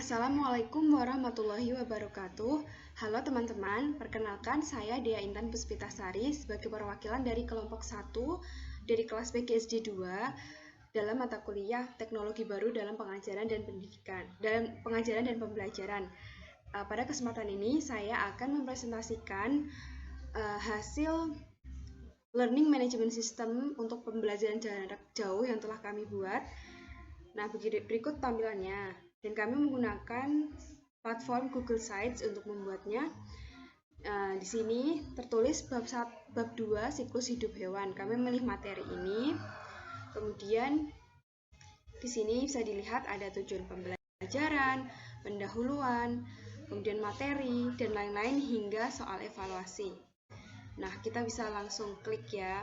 Assalamualaikum warahmatullahi wabarakatuh. Halo teman-teman, perkenalkan saya Dea Intan Puspitasari sebagai perwakilan dari kelompok 1 dari kelas PGSD 2 dalam mata kuliah Teknologi Baru dalam Pengajaran dan Pendidikan, dalam Pengajaran dan Pembelajaran. Pada kesempatan ini saya akan mempresentasikan hasil Learning Management System untuk pembelajaran jarak jauh yang telah kami buat. Nah, berikut tampilannya. Dan kami menggunakan platform Google Sites untuk membuatnya. Di sini tertulis bab 2 siklus hidup hewan. Kami memilih materi ini. Kemudian di sini bisa dilihat ada tujuan pembelajaran, pendahuluan, kemudian materi, dan lain-lain hingga soal evaluasi. Nah, kita bisa langsung klik ya.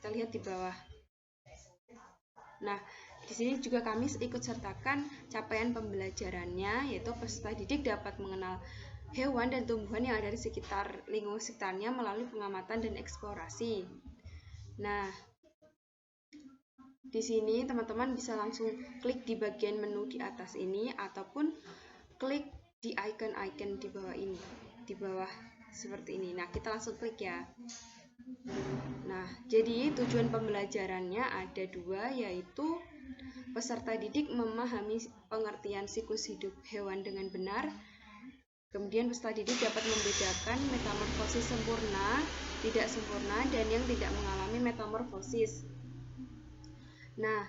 Kita lihat di bawah. Nah, di sini juga kami ikut sertakan capaian pembelajarannya, yaitu peserta didik dapat mengenal hewan dan tumbuhan yang ada di lingkungan sekitarnya melalui pengamatan dan eksplorasi. Nah, di sini teman-teman bisa langsung klik di bagian menu di atas ini ataupun klik di icon-icon di bawah ini, di bawah seperti ini. Nah, kita langsung klik ya. Nah, jadi tujuan pembelajarannya ada dua, yaitu peserta didik memahami pengertian siklus hidup hewan dengan benar. Kemudian peserta didik dapat membedakan metamorfosis sempurna, tidak sempurna, dan yang tidak mengalami metamorfosis. Nah,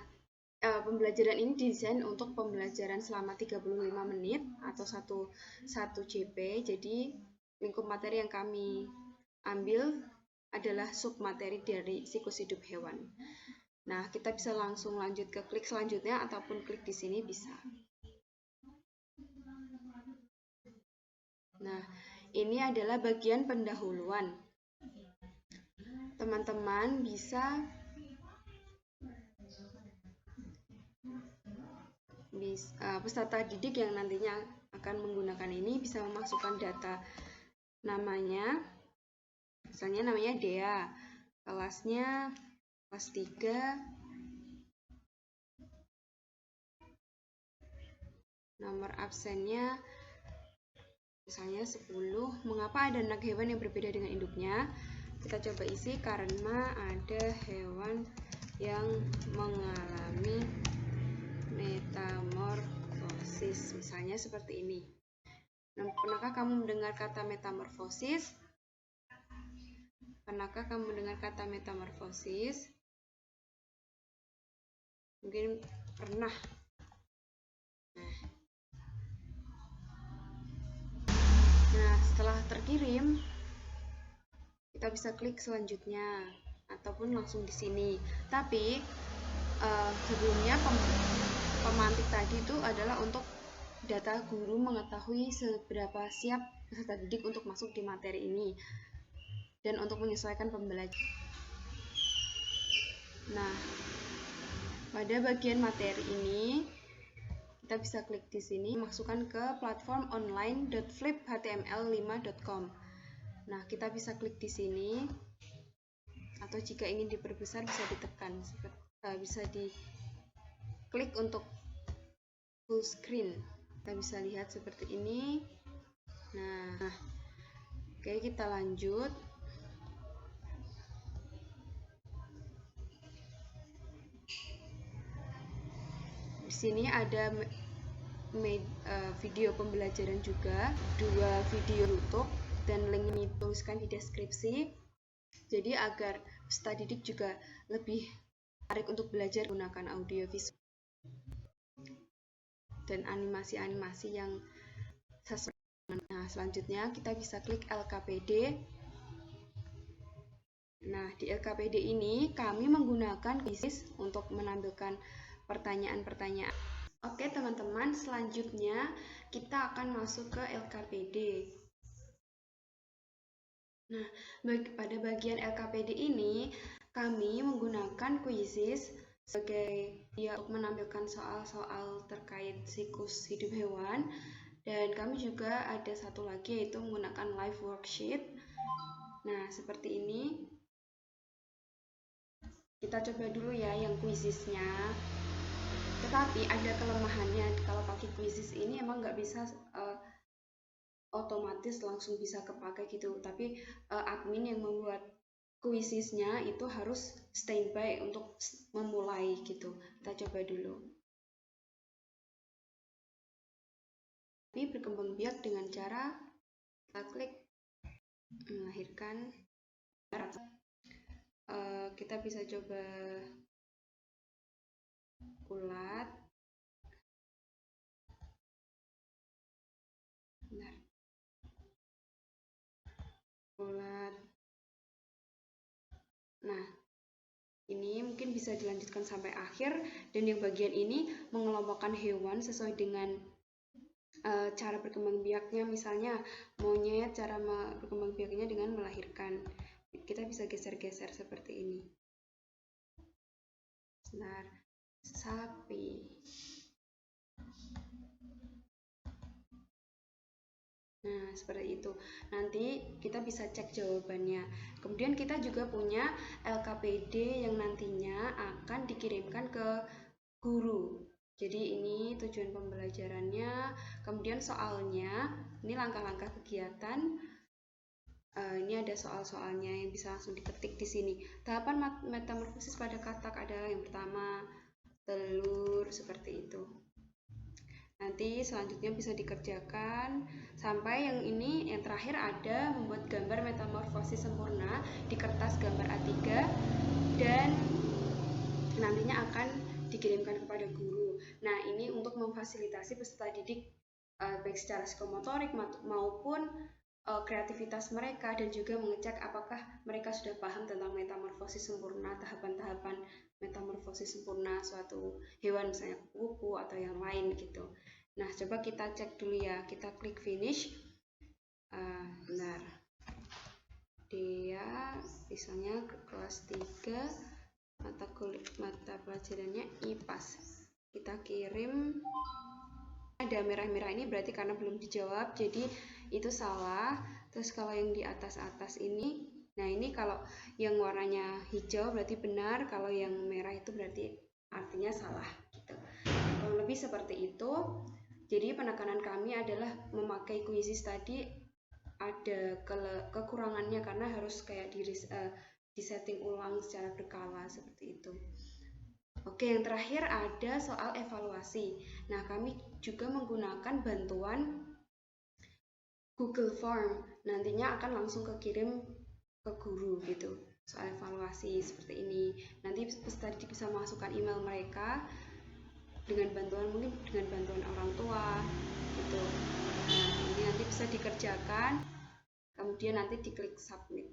pembelajaran ini didesain untuk pembelajaran selama 35 menit atau 1 JP. Jadi, lingkup materi yang kami ambil adalah submateri dari siklus hidup hewan. Nah, kita bisa langsung lanjut ke klik selanjutnya ataupun klik di sini bisa. Nah, ini adalah bagian pendahuluan. Teman-teman bisa peserta didik yang nantinya akan menggunakan ini bisa memasukkan data namanya. Misalnya namanya Dea, kelasnya kelas 3, nomor absennya misalnya 10. Mengapa ada anak hewan yang berbeda dengan induknya? Kita coba isi karena ada hewan yang mengalami metamorfosis, misalnya seperti ini. Nah, pernahkah kamu mendengar kata metamorfosis? Pernahkah kamu mendengar kata metamorfosis? Mungkin pernah. Nah, setelah terkirim, kita bisa klik selanjutnya ataupun langsung di sini. Tapi sebelumnya pemantik tadi itu adalah untuk data guru mengetahui seberapa siap peserta didik untuk masuk di materi ini dan untuk menyesuaikan pembelajaran. Nah, pada bagian materi ini kita bisa klik di sini, masukkan ke platform online.fliphtml5.com. Nah, kita bisa klik di sini, atau jika ingin diperbesar bisa ditekan, bisa diklik untuk full screen. Kita bisa lihat seperti ini. Nah, oke, kita lanjut. Di sini ada video pembelajaran juga, 2 video YouTube, dan link ini tuliskan di deskripsi. Jadi agar peserta didik juga lebih menarik untuk belajar menggunakan audio visual dan animasi-animasi yang sesuai. Nah, selanjutnya kita bisa klik LKPD. Nah, di LKPD ini kami menggunakan quiz untuk menampilkan pertanyaan-pertanyaan. Oke teman-teman, selanjutnya kita akan masuk ke LKPD. Nah, pada bagian LKPD ini kami menggunakan quizzes sebagai untuk menampilkan soal-soal terkait siklus hidup hewan, dan kami juga ada satu lagi yaitu menggunakan live worksheet. Nah, seperti ini. Kita coba dulu ya yang quizzesnya. Tetapi ada kelemahannya, kalau pakai quizzes ini emang nggak bisa otomatis langsung bisa kepakai gitu, tapi admin yang membuat quizzesnya itu harus standby untuk memulai gitu. Kita coba dulu. Tapi berkembang biak dengan cara kita klik melahirkan. Kita bisa coba ulat. Bentar. Ulat. Nah, ini mungkin bisa dilanjutkan sampai akhir, dan yang bagian ini mengelompokkan hewan sesuai dengan cara berkembang biaknya. Misalnya monyet, cara berkembang biaknya dengan melahirkan. Kita bisa geser-geser seperti ini. Sebentar. Sapi. Nah, seperti itu. Nanti kita bisa cek jawabannya. Kemudian kita juga punya LKPD yang nantinya akan dikirimkan ke guru. Jadi ini tujuan pembelajarannya. Kemudian soalnya, ini langkah-langkah kegiatan. Ini ada soal-soalnya yang bisa langsung diketik di sini. Tahapan metamorfosis pada katak adalah yang pertama, telur, seperti itu. Nanti selanjutnya bisa dikerjakan sampai yang ini, yang terakhir ada membuat gambar metamorfosis sempurna di kertas gambar A3 dan nantinya akan dikirimkan kepada guru. Nah, ini untuk memfasilitasi peserta didik baik secara psikomotorik maupun kreativitas mereka, dan juga mengecek apakah mereka sudah paham tentang metamorfosis sempurna, tahapan-tahapan metamorfosis sempurna suatu hewan, misalnya kupu-kupu atau yang lain gitu. Nah, coba kita cek dulu ya. Kita klik finish. Benar. Dia misalnya ke kelas 3, mata pelajarannya IPAS. Kita kirim. Ada merah-merah ini berarti karena belum dijawab, jadi itu salah. Terus kalau yang di atas-atas ini, nah ini kalau yang warnanya hijau berarti benar, kalau yang merah itu berarti artinya salah gitu. Kurang lebih seperti itu. Jadi penekanan kami adalah memakai quizzes tadi ada kekurangannya karena harus kayak di setting ulang secara berkala seperti itu. Oke, yang terakhir ada soal evaluasi. Nah, kami juga menggunakan bantuan Google Form. Nantinya akan langsung kekirim ke guru gitu. Soal evaluasi seperti ini. Nanti peserta didik bisa masukkan email mereka dengan bantuan, mungkin dengan bantuan orang tua gitu. Nah, ini nanti bisa dikerjakan, kemudian nanti diklik submit.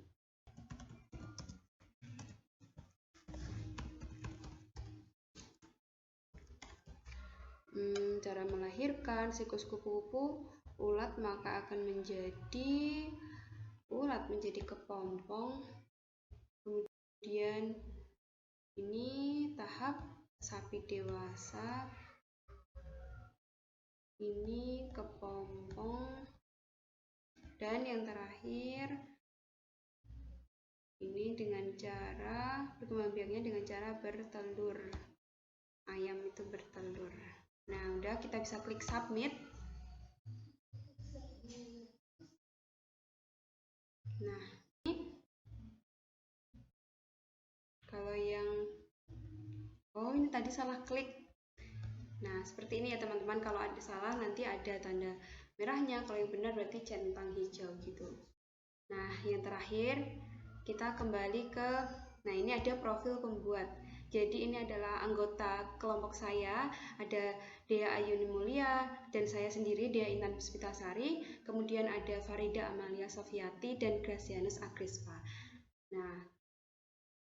Cara melahirkan siklus kupu-kupu ulat, maka akan menjadi ulat menjadi kepompong. Kemudian ini tahap sapi dewasa, ini kepompong, dan yang terakhir ini dengan cara berkembang biaknya dengan cara bertelur. Ayam itu bertelur. Nah, udah, kita bisa klik submit. Nah, ini kalau yang ini tadi salah klik. Nah, seperti ini ya teman-teman. Kalau ada salah nanti ada tanda merahnya, kalau yang benar berarti centang hijau gitu. Nah, yang terakhir kita kembali ke, nah ini ada profil pembuat. Jadi ini adalah anggota kelompok saya, ada Dea Ayuni Mulia dan saya sendiri, Dea Intan Puspitasari, kemudian ada Farida Amalia Sofiati dan Gracianus Agrispa. Nah,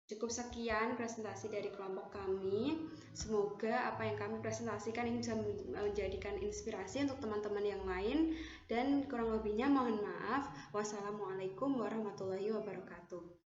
cukup sekian presentasi dari kelompok kami. Semoga apa yang kami presentasikan ini bisa menjadikan inspirasi untuk teman-teman yang lain, dan kurang lebihnya mohon maaf. Wassalamualaikum warahmatullahi wabarakatuh.